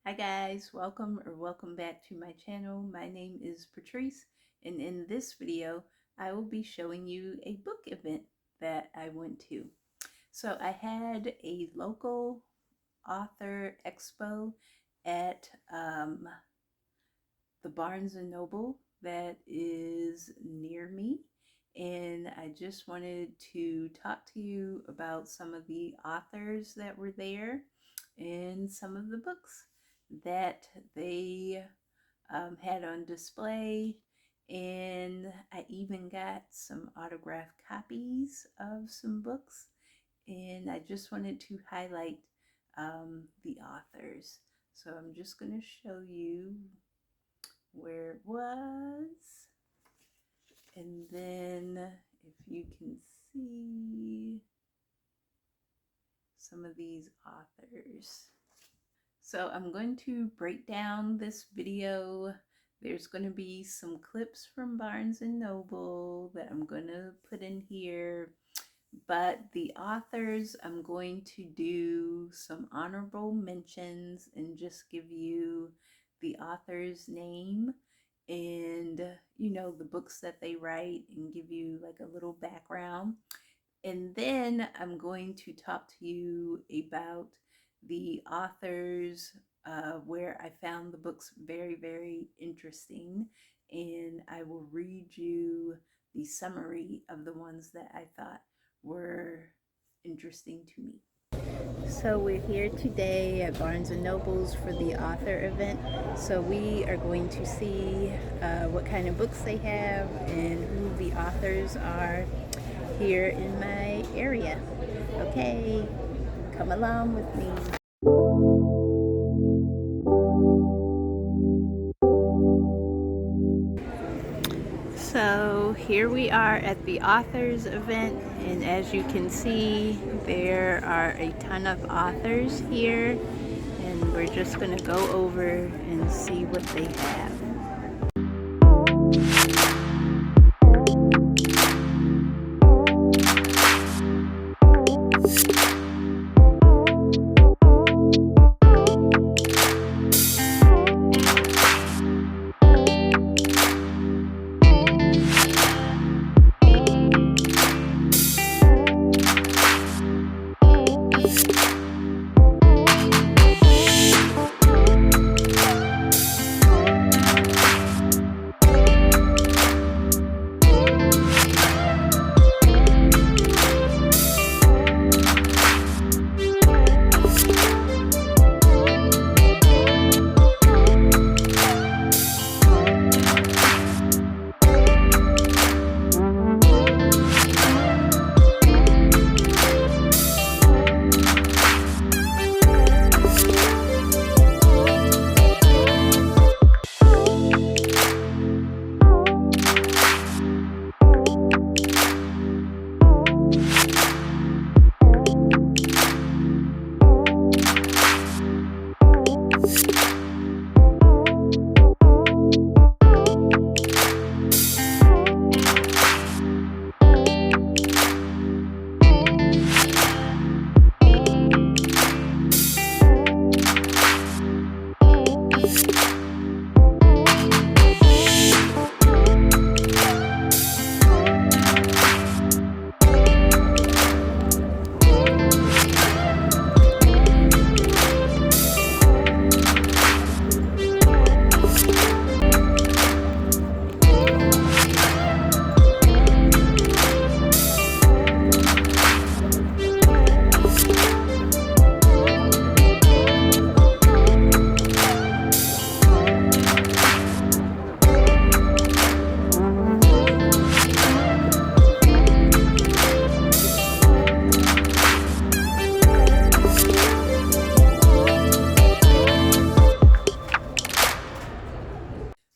Hi guys, welcome back to my channel. My name is Patrice, and in this video I will be showing you a book event that I went to. So I had a local author expo at the Barnes and Noble that is near me, and I just wanted to talk to you about some of the authors that were there and some of the books that they had on display. And I even got some autographed copies of some books, and I just wanted to highlight the authors. So I'm just going to show you where it was, and then if you can see some of these authors. So I'm going to break down this video. There's going to be some clips from Barnes and Noble that I'm going to put in here, but the authors, I'm going to do some honorable mentions and just give you the author's name and the books that they write, and give you like a little background. And then I'm going to talk to you about the authors, where I found the books very, very interesting. And I will read you the summary of the ones that I thought were interesting to me. So we're here today at Barnes and Noble's for the author event. So we are going to see what kind of books they have and who the authors are here in my area. Okay, come along with me. So here we are at the authors event, and as you can see, there are a ton of authors here, and we're just going to go over and see what they have.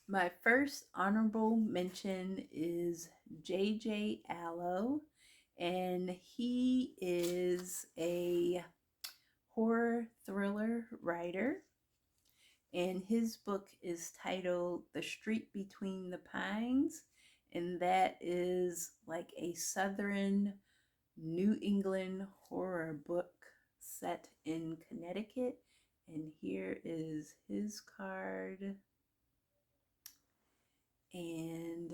My first honorable mention is J.J. Allo, and he is a horror thriller writer, and his book is titled The Street Between the Pines, and that is like a southern New England horror book set in Connecticut. And here is his card. And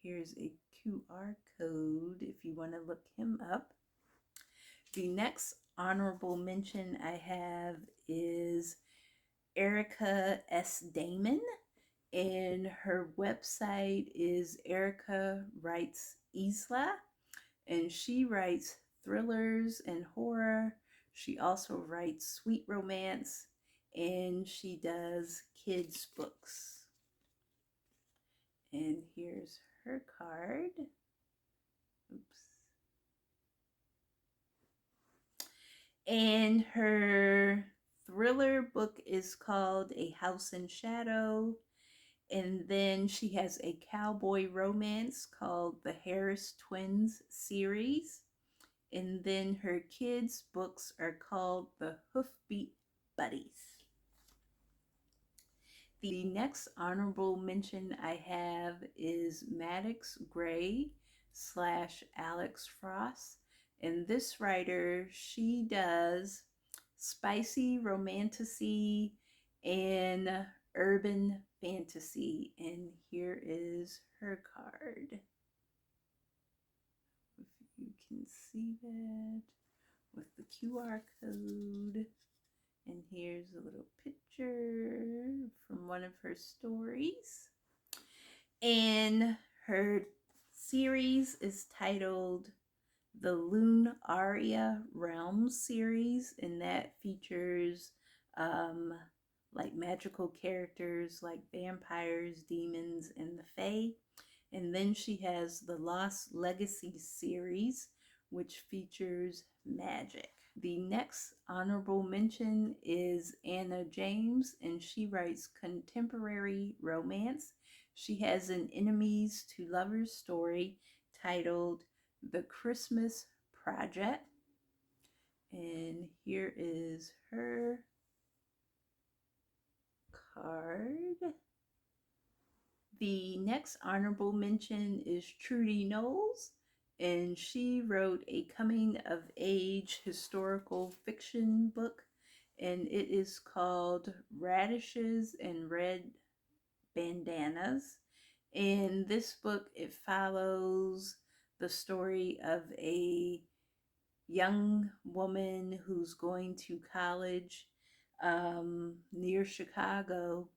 here's a QR code if you want to look him up. The next honorable mention I have is Erica S. Damon, and her website is Erica Writes Isla, and she writes thrillers and horror. She also writes sweet romance, and she does kids books. And here's her card. Oops. And her thriller book is called A House in Shadow. And then she has a cowboy romance called the Harris Twins series. And then her kids' books are called the Hoofbeat Buddies. The next honorable mention I have is Maddox Gray / Alex Frost. And this writer, she does spicy romantasy and urban fantasy. And here is her card. If you can see that with the QR code. And here's a little picture from one of her stories. And her series is titled the Lunaria Realms series, and that features like magical characters like vampires, demons, and the Fae. And then she has the Lost Legacy series, which features magic. The next honorable mention is Anna James, and she writes contemporary romance. She has an enemies to lovers story titled The Christmas Project. And here is her card. The next honorable mention is Trudy Knowles, and she wrote a coming-of-age historical fiction book, and it is called Radishes and Red Bandanas. In this book, it follows the story of a young woman who's going to college near Chicago,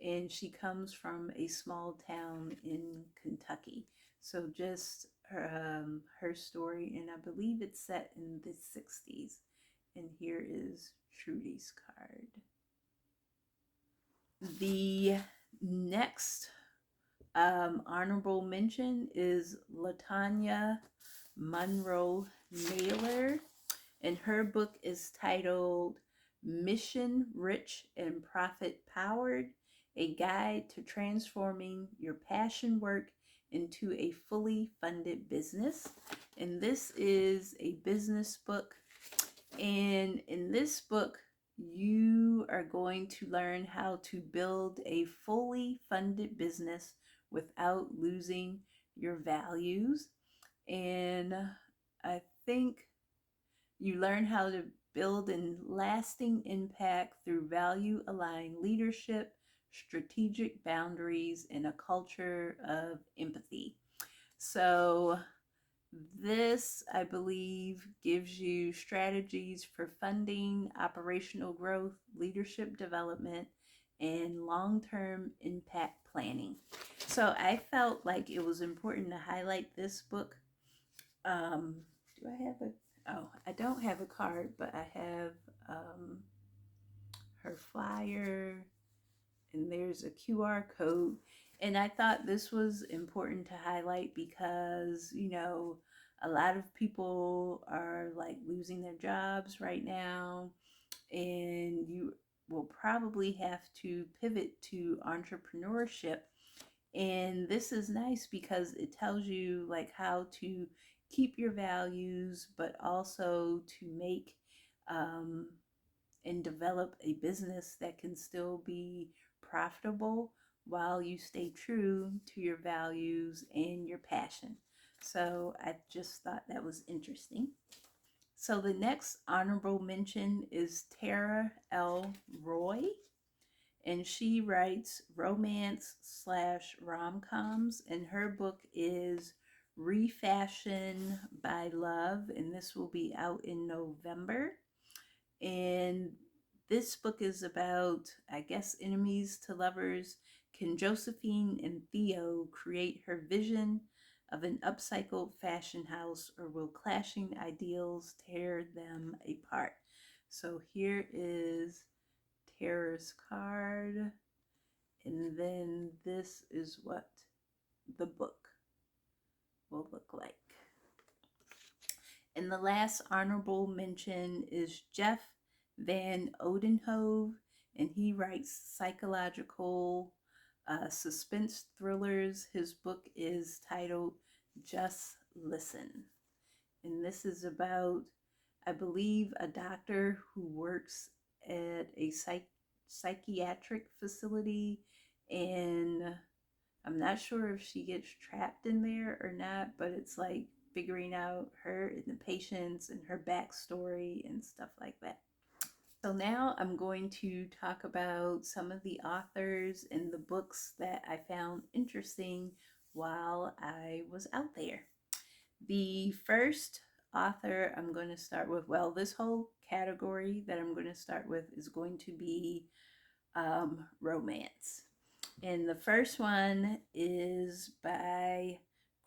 and she comes from a small town in Kentucky. So just her story, and I believe it's set in the 60s. And here is Trudy's card. The next honorable mention is LaTonia Monroe Naylor, and her book is titled Mission Rich and Profit Powered, a guide to transforming your passion work into a fully funded business. And this is a business book, and in this book you are going to learn how to build a fully funded business without losing your values. And I think you learn how to build a lasting impact through value-aligned leadership, strategic boundaries, and a culture of empathy. So this, I believe, gives you strategies for funding, operational growth, leadership development, and long-term impact planning. So I felt like it was important to highlight this book. Do I have a... Oh, I don't have a card, but I have her flyer, and there's a QR code. And I thought this was important to highlight because, you know, a lot of people are like losing their jobs right now, and you will probably have to pivot to entrepreneurship. And this is nice because it tells you like how to keep your values, but also to make and develop a business that can still be profitable while you stay true to your values and your passion. So I just thought that was interesting. So the next honorable mention is Tara L. Roy, and she writes romance slash rom-coms, and her book is Refashion by Love, and this will be out in November. And this book is about, I guess, enemies to lovers. Can Josephine and Theo create her vision of an upcycled fashion house, or will clashing ideals tear them apart? So here is Tara's card, and then this is what the book will look like. And the last honorable mention is Jeff Van Oudenhove, and he writes psychological suspense thrillers. His book is titled Just Listen. And this is about, I believe, a doctor who works at a psychiatric facility, and I'm not sure if she gets trapped in there or not, but it's like figuring out her and the patients and her backstory and stuff like that. So now I'm going to talk about some of the authors and the books that I found interesting while I was out there. The first author I'm going to start with, well, this whole category that I'm going to start with is going to be romance. And the first one is by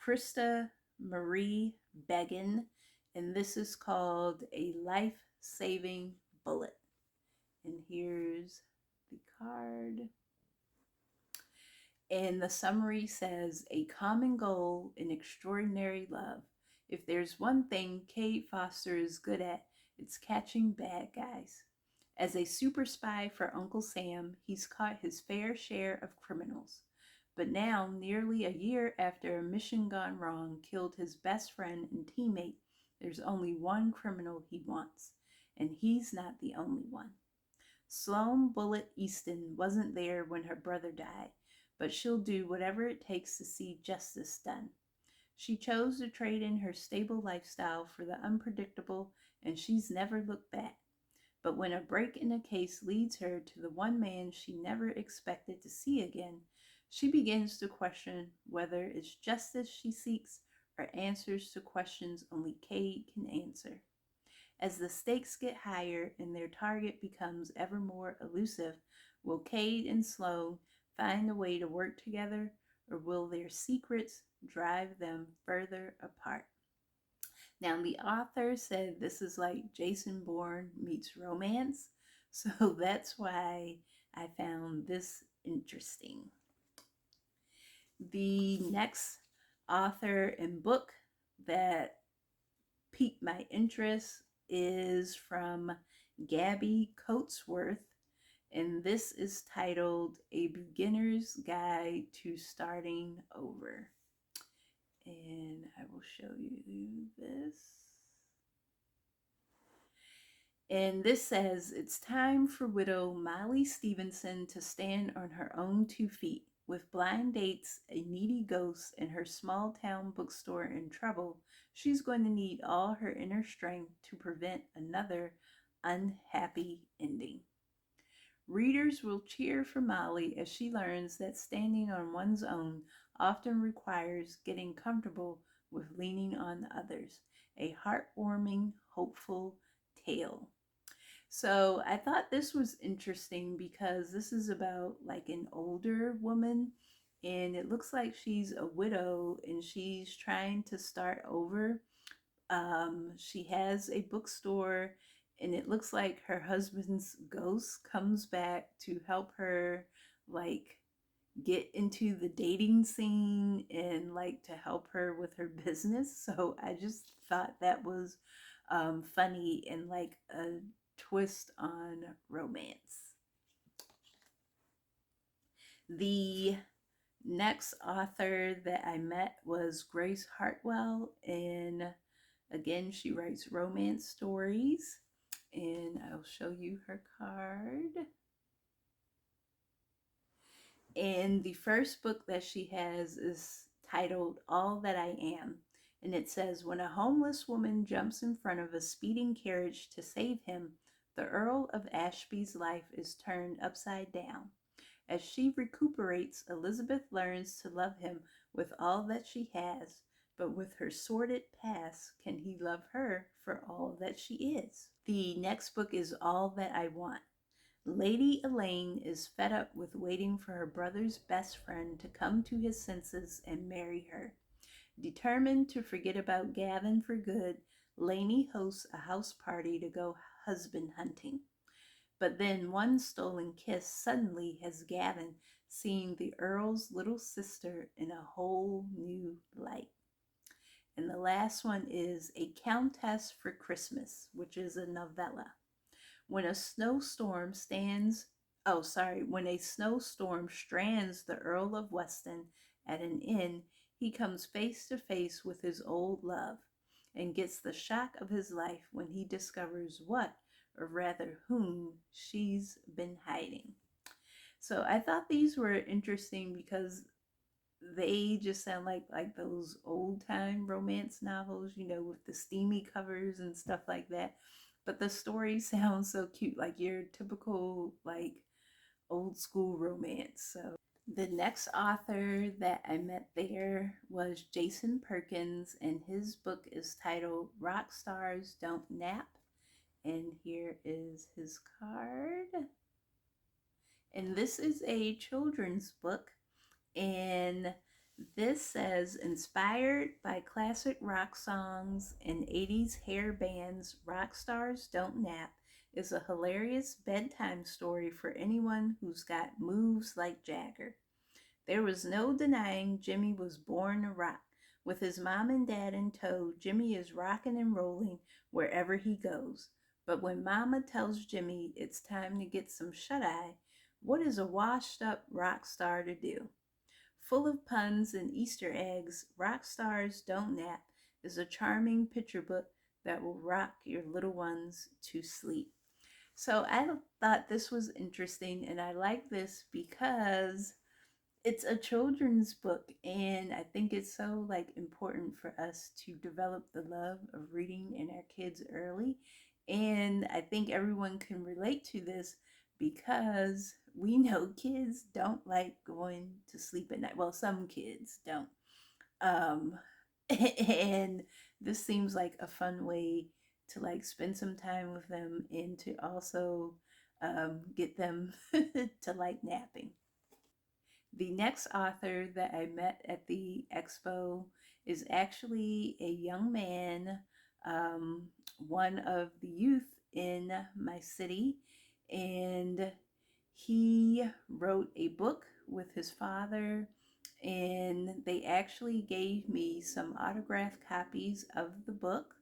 Krista Marie Began, and this is called A Life-Saving Bullet. And here's the card. And the summary says, a common goal in extraordinary love. If there's one thing Kate Foster is good at, it's catching bad guys. As a super spy for Uncle Sam, he's caught his fair share of criminals. But now, nearly a year after a mission gone wrong killed his best friend and teammate, there's only one criminal he wants, and he's not the only one. Sloane Bullet Easton wasn't there when her brother died, but she'll do whatever it takes to see justice done. She chose to trade in her stable lifestyle for the unpredictable, and she's never looked back. But when a break in a case leads her to the one man she never expected to see again, she begins to question whether it's justice she seeks or answers to questions only Cade can answer. As the stakes get higher and their target becomes ever more elusive, will Cade and Sloane find a way to work together, or will their secrets drive them further apart? Now, the author said this is like Jason Bourne meets romance, so that's why I found this interesting. The next author and book that piqued my interest is from Gabby Coatsworth, and this is titled A Beginner's Guide to Starting Over. And I will show you this. And this says, it's time for widow Molly Stevenson to stand on her own 2 feet. With blind dates, a needy ghost, and her small town bookstore in trouble, she's going to need all her inner strength to prevent another unhappy ending. Readers will cheer for Molly as she learns that standing on one's own often requires getting comfortable with leaning on others. A heartwarming, hopeful tale. So I thought this was interesting because this is about like an older woman, and it looks like she's a widow and she's trying to start over. She has a bookstore, and it looks like her husband's ghost comes back to help her like get into the dating scene and like to help her with her business. So I just thought that was funny and like a twist on romance. The next author that I met was Grace Hartwell, and again, she writes romance stories, and I'll show you her card. And the first book that she has is titled All That I Am, And it says, when a homeless woman jumps in front of a speeding carriage to save him, the Earl of Ashby's life is turned upside down. As she recuperates, Elizabeth learns to love him with all that she has, but with her sordid past, can he love her for all that she is? The next book is All That I Want. Lady Elaine is fed up with waiting for her brother's best friend to come to his senses and marry her. Determined to forget about Gavin for good, Lainey hosts a house party to go husband hunting. But then one stolen kiss suddenly has Gavin seeing the Earl's little sister in a whole new light. And the last one is A Countess for Christmas, which is a novella. When a snowstorm when a snowstorm strands the Earl of Weston at an inn, he comes face to face with his old love and gets the shock of his life when he discovers what, or rather whom, she's been hiding. So I thought these were interesting because they just sound like those old time romance novels, you know, with the steamy covers and stuff like that. But the story sounds so cute, like your typical like old school romance. So the next author that I met there was Jason Perkins, and his book is titled Rock Stars Don't Nap. And here is his card. And this is a children's book. And this says, inspired by classic rock songs and 80s hair bands, Rock Stars Don't Nap is a hilarious bedtime story for anyone who's got moves like Jagger. There was no denying Jimmy was born to rock. With his mom and dad in tow, Jimmy is rocking and rolling wherever he goes. But when Mama tells Jimmy it's time to get some shut-eye, what is a washed-up rock star to do? Full of puns and Easter eggs, Rock Stars Don't Nap is a charming picture book that will rock your little ones to sleep. So I thought this was interesting, and I like this because it's a children's book, and I think it's so like important for us to develop the love of reading in our kids early. And I think everyone can relate to this because we know kids don't like going to sleep at night. Well, some kids don't. Um, and this seems like a fun way to like spend some time with them and to also get them to like napping. The next author that I met at the expo is actually a young man, um, one of the youth in my city, and he wrote a book with his father, and they actually gave me some autographed copies of the book.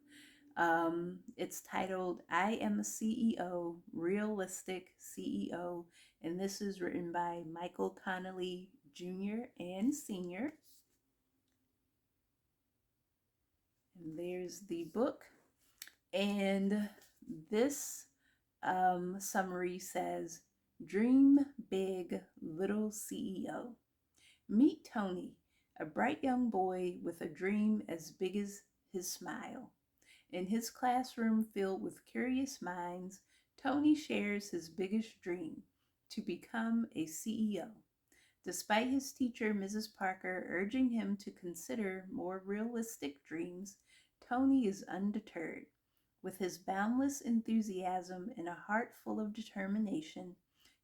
It's titled I Am a CEO, Realistic CEO, and this is written by Michael Connolly Jr. and Sr. And there's the book. And this summary says, Dream big, little CEO. Meet Tony, a bright young boy with a dream as big as his smile. In his classroom filled with curious minds, Tony shares his biggest dream, to become a CEO. Despite his teacher, Mrs. Parker, urging him to consider more realistic dreams, Tony is undeterred. With his boundless enthusiasm and a heart full of determination,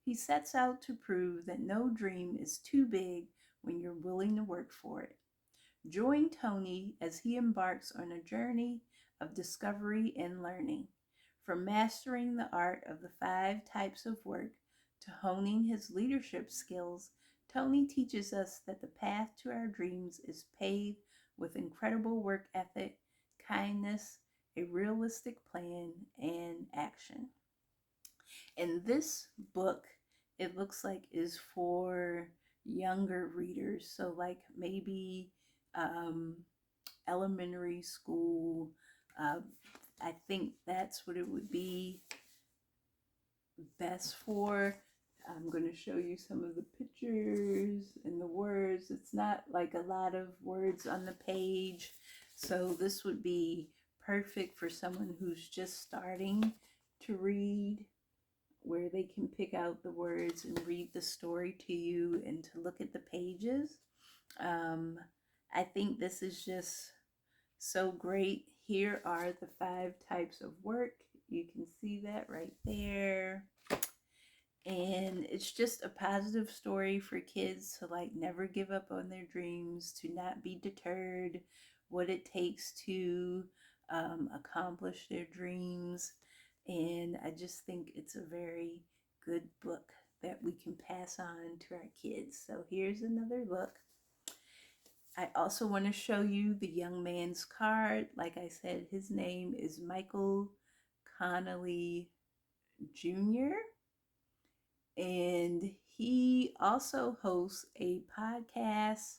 he sets out to prove that no dream is too big when you're willing to work for it. Join Tony as he embarks on a journey of discovery and learning. From mastering the art of the 5 types of work to honing his leadership skills, Tony teaches us that the path to our dreams is paved with incredible work ethic, kindness, a realistic plan, and action. And this book, it looks like, is for younger readers. So like maybe um, elementary school. Uh, I think that's what it would be best for. I'm going to show you some of the pictures and the words. It's not like a lot of words on the page, So this would be perfect for someone who's just starting to read, where they can pick out the words and read the story to you and to look at the pages. Um, I think this is just so great. Here are the 5 types of work. You can see that right there. And it's just a positive story for kids to like never give up on their dreams, to not be deterred, what it takes to accomplish their dreams. And I just think it's a very good book that we can pass on to our kids. So here's another look. I also want to show you the young man's card. Like I said, his name is Michael Connolly Jr. And he also hosts a podcast.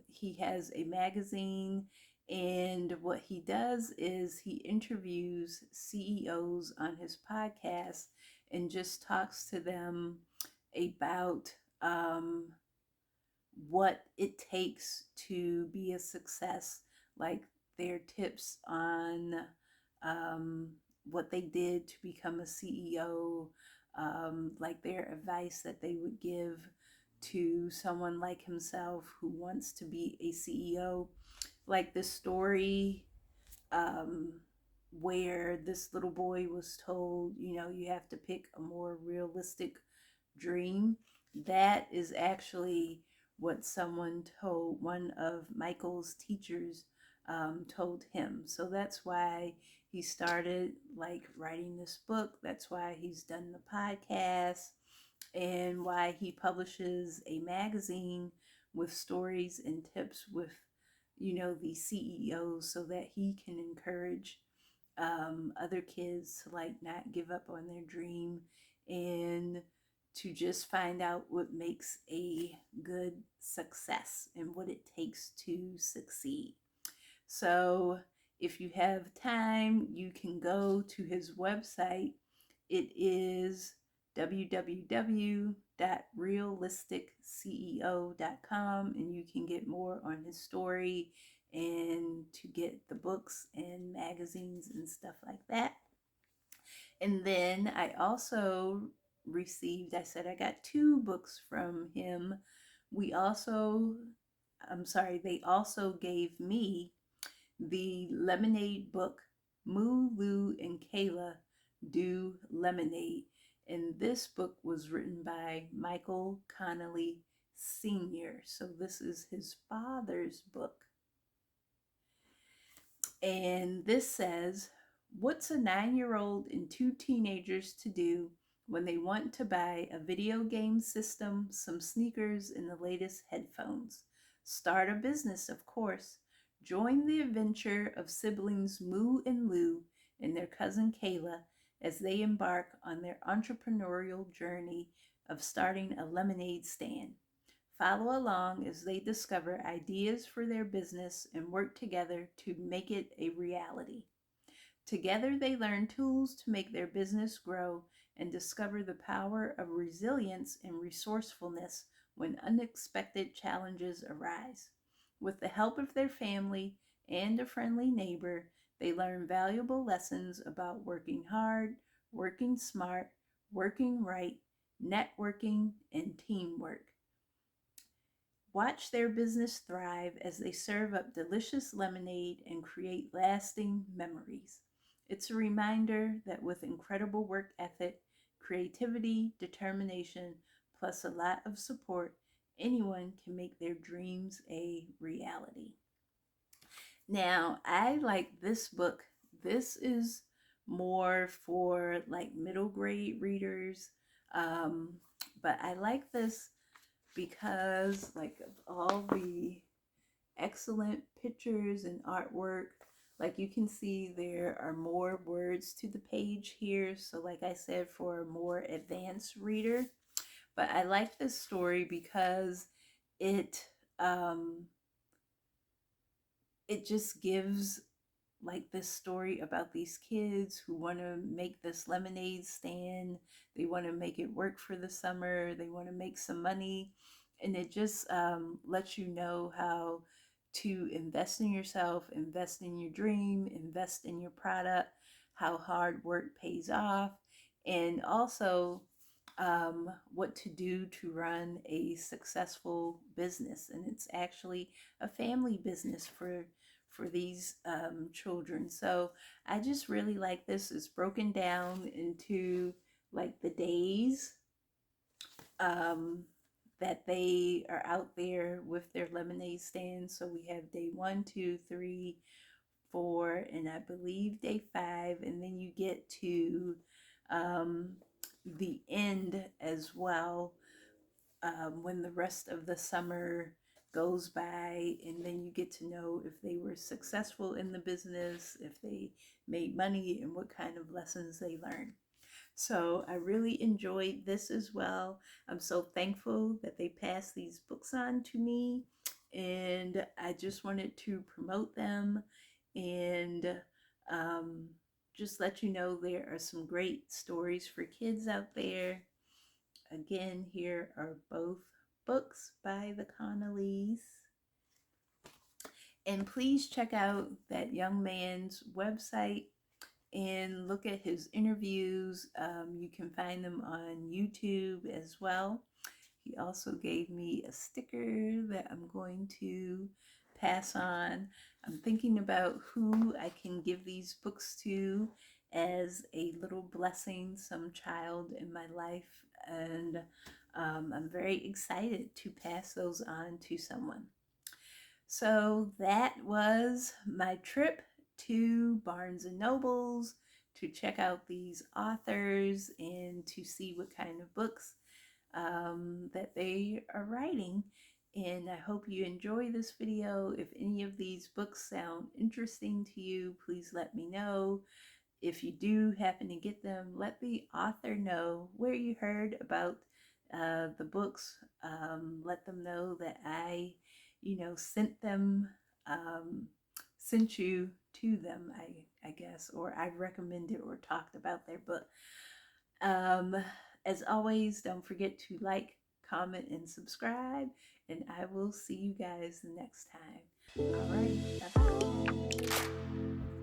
He has a magazine, and what he does is he interviews CEOs on his podcast and just talks to them about what it takes to be a success, like their tips on um, what they did to become a CEO, like their advice that they would give to someone like himself who wants to be a CEO. Like the story um, where this little boy was told, you know, you have to pick a more realistic dream. That is actually what someone told one of Michael's teachers told him. So that's why he started like writing this book. That's why he's done the podcast and why he publishes a magazine with stories and tips with, you know, these CEOs so that he can encourage other kids to like not give up on their dream and to just find out what makes a good success and what it takes to succeed. So if you have time, you can go to his website. It is www.realisticceo.com, and you can get more on his story and to get the books and magazines and stuff like that. And then I also received, I said I got 2 books from him. We also, I'm sorry, they also gave me the Lemonade book, Moo, Lou, and Kayla Do Lemonade. And this book was written by Michael Connolly Sr. So this is his father's book. And this says, what's a 9-year-old and 2 teenagers to do when they want to buy a video game system, some sneakers, and the latest headphones? Start a business, of course. Join the adventure of siblings Moo and Lou and their cousin Kayla as they embark on their entrepreneurial journey of starting a lemonade stand. Follow along as they discover ideas for their business and work together to make it a reality. Together, they learn tools to make their business grow and discover the power of resilience and resourcefulness when unexpected challenges arise. With the help of their family and a friendly neighbor, they learn valuable lessons about working hard, working smart, working right, networking, and teamwork. Watch their business thrive as they serve up delicious lemonade and create lasting memories. It's a reminder that with incredible work ethic, creativity, determination, plus a lot of support, anyone can make their dreams a reality. Now, I like this book. This is more for like middle grade readers, but I like this because like of all the excellent pictures and artwork, like you can see there are more words to the page here, so like I said, for a more advanced reader. But I like this story because it it just gives like this story about these kids who want to make this lemonade stand. They want to make it work for the summer. They want to make some money. And it just lets you know how to invest in yourself, invest in your dream, invest in your product, how hard work pays off, and also what to do to run a successful business. And it's actually a family business for these children. So I just really like this. It's broken down into like the days um, that they are out there with their lemonade stand. So we have day 1, 2, 3, 4, and I believe day 5, and then you get to um, the end as well, when the rest of the summer goes by, and then you get to know if they were successful in the business, if they made money, and what kind of lessons they learned. So I really enjoyed this as well. I'm so thankful that they passed these books on to me, and I just wanted to promote them and um, just let you know there are some great stories for kids out there. Again, here are both books by the Connollys. And please check out that young man's website and look at his interviews. You can find them on YouTube as well. He also gave me a sticker that I'm going to pass on. I'm thinking about who I can give these books to as a little blessing, some child in my life, and I'm very excited to pass those on to someone. So that was my trip to Barnes and Nobles to check out these authors and to see what kind of books that they are writing. And I hope you enjoy this video. If any of these books sound interesting to you, please let me know. If you do happen to get them, let the author know where you heard about the books. Let them know that I, sent them, sent you to them, I guess, or I recommended or talked about their book. As always, don't forget to like, comment, and subscribe, and I will see you guys next time. All right, bye-bye.